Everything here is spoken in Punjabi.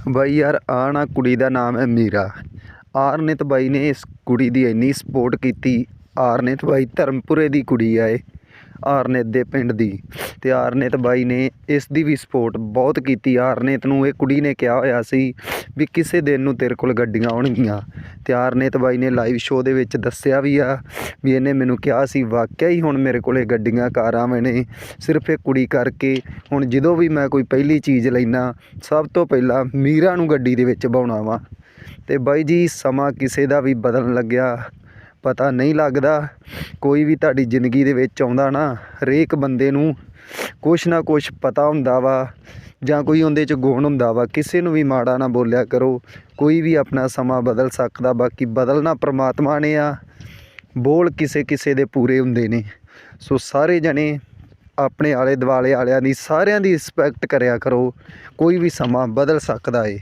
ਬਾਈ ਯਾਰ ਆ ਨਾ ਕੁੜੀ ਦਾ ਨਾਮ ਹੈ ਮੀਰਾ। ਆਰਨਿਤ ਬਾਈ ਨੇ ਇਸ ਕੁੜੀ ਦੀ ਇੰਨੀ ਸਪੋਰਟ ਕੀਤੀ। ਆਰਨਿਤ ਬਾਈ ਧਰਮਪੁਰੇ ਦੀ ਕੁੜੀ ਆ ਇਹ, ਆਰਨਿਤ ਦੇ ਪਿੰਡ ਦੀ। ਅਤੇ ਆਰਨਿਤ ਬਾਈ ਨੇ ਇਸ ਦੀ ਵੀ ਸਪੋਰਟ ਬਹੁਤ ਕੀਤੀ। ਆਰਨਿਤ ਨੂੰ ਇਹ ਕੁੜੀ ਨੇ ਕਿਹਾ ਹੋਇਆ ਸੀ ਵੀ ਕਿਸੇ ਦਿਨ ਨੂੰ ਤੇਰੇ ਕੋਲ ਗੱਡੀਆਂ ਆਉਣਗੀਆਂ। ਅਤੇ ਆਰਨਿਤ ਬਾਈ ਨੇ ਲਾਈਵ ਸ਼ੋਅ ਦੇ ਵਿੱਚ ਦੱਸਿਆ ਵੀ ਆ ਵੀ ਇਹਨੇ ਮੈਨੂੰ ਕਿਹਾ ਸੀ ਵਾਕਿਆ ਹੀ ਹੁਣ ਮੇਰੇ ਕੋਲ ਗੱਡੀਆਂ ਕਾਰਾਂ ਨੇ ਸਿਰਫ ਇਹ ਕੁੜੀ ਕਰਕੇ। ਹੁਣ ਜਦੋਂ ਵੀ ਮੈਂ ਕੋਈ ਪਹਿਲੀ ਚੀਜ਼ ਲੈਂਦਾ ਸਭ ਤੋਂ ਪਹਿਲਾਂ ਮੀਰਾ ਨੂੰ ਗੱਡੀ ਦੇ ਵਿੱਚ ਬਹਾਉਣਾ ਵਾ। ਅਤੇ ਬਾਈ ਜੀ ਸਮਾਂ ਕਿਸੇ ਦਾ ਵੀ ਬਦਲਣ ਲੱਗਿਆ ਪਤਾ ਨਹੀਂ ਲੱਗਦਾ। ਕੋਈ ਵੀ ਤੁਹਾਡੀ ਜ਼ਿੰਦਗੀ ਦੇ ਵਿੱਚ ਆਉਂਦਾ ਨਾ, ਹਰੇਕ ਬੰਦੇ ਨੂੰ ਕੁਛ ਨਾ ਕੁਛ ਪਤਾ ਹੁੰਦਾ ਵਾ ਜਾਂ ਕੋਈ ਉਹਦੇ 'ਚ ਗੁਣ ਹੁੰਦਾ ਵਾ। ਕਿਸੇ ਨੂੰ ਵੀ ਮਾੜਾ ਨਾ ਬੋਲਿਆ ਕਰੋ। ਕੋਈ ਵੀ ਆਪਣਾ ਸਮਾਂ ਬਦਲ ਸਕਦਾ, ਬਾਕੀ ਬਦਲਣਾ ਪ੍ਰਮਾਤਮਾ ਨੇ ਆ। ਬੋਲ ਕਿਸੇ ਕਿਸੇ ਦੇ ਪੂਰੇ ਹੁੰਦੇ ਨੇ। ਸੋ ਸਾਰੇ ਜਣੇ ਆਪਣੇ ਆਲੇ ਦੁਆਲੇ ਵਾਲਿਆਂ ਦੀ ਸਾਰਿਆਂ ਦੀ ਰਿਸਪੈਕਟ ਕਰਿਆ ਕਰੋ। ਕੋਈ ਵੀ ਸਮਾਂ ਬਦਲ ਸਕਦਾ ਏ।